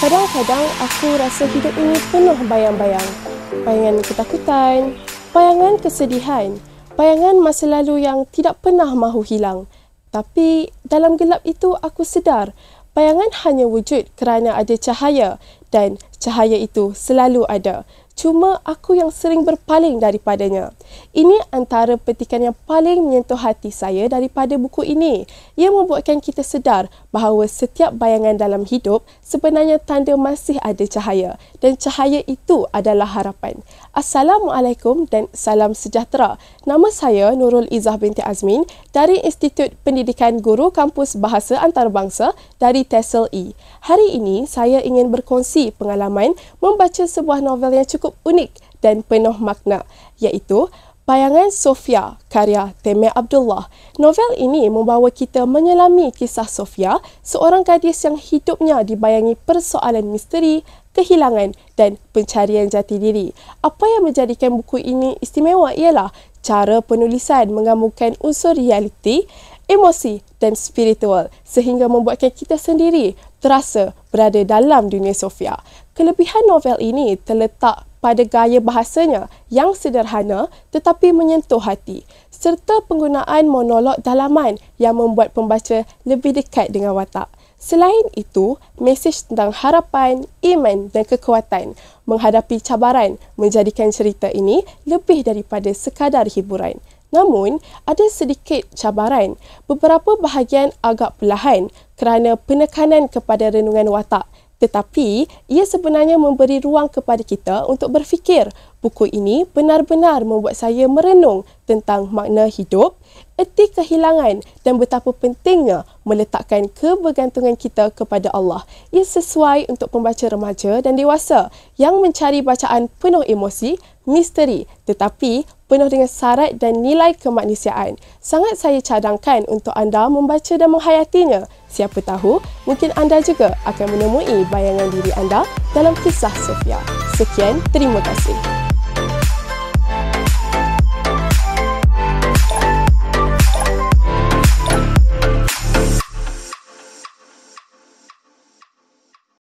Kadang-kadang aku rasa hidup ini penuh bayang-bayang. Bayangan ketakutan, bayangan kesedihan, bayangan masa lalu yang tidak pernah mahu hilang. Tapi dalam gelap itu aku sedar, bayangan hanya wujud kerana ada cahaya dan cahaya itu selalu ada. Cuma aku yang sering berpaling daripadanya. Ini antara petikan yang paling menyentuh hati saya daripada buku ini. Ia membuatkan kita sedar bahawa setiap bayangan dalam hidup sebenarnya tanda masih ada cahaya. Dan cahaya itu adalah harapan. Assalamualaikum dan salam sejahtera. Nama saya Nurul Izzah binti Azmin dari Institut Pendidikan Guru Kampus Bahasa Antarabangsa dari TESOL-E. Hari ini saya ingin berkongsi pengalaman membaca sebuah novel yang cukup unik dan penuh makna, iaitu Bayangan Sofia karya Temeh Abdullah. Novel ini membawa kita menyelami kisah Sofia, seorang gadis yang hidupnya dibayangi persoalan misteri, kehilangan dan pencarian jati diri. Apa yang menjadikan buku ini istimewa ialah cara penulisan menggabungkan unsur realiti, emosi dan spiritual sehingga membuatkan kita sendiri terasa berada dalam dunia Sofia. Kelebihan novel ini terletak pada gaya bahasanya yang sederhana tetapi menyentuh hati, serta penggunaan monolog dalaman yang membuat pembaca lebih dekat dengan watak. Selain itu, mesej tentang harapan, iman dan kekuatan menghadapi cabaran menjadikan cerita ini lebih daripada sekadar hiburan. Namun, ada sedikit cabaran. Beberapa bahagian agak perlahan kerana penekanan kepada renungan watak. Tetapi, ia sebenarnya memberi ruang kepada kita untuk berfikir. Buku ini benar-benar membuat saya merenung tentang makna hidup, erti kehilangan dan betapa pentingnya meletakkan kebergantungan kita kepada Allah. Ia sesuai untuk pembaca remaja dan dewasa yang mencari bacaan penuh emosi, misteri tetapi penuh dengan syarat dan nilai kemanusiaan. Sangat saya cadangkan untuk anda membaca dan menghayatinya. Siapa tahu, mungkin anda juga akan menemui bayangan diri anda dalam kisah Sofia. Sekian, terima kasih.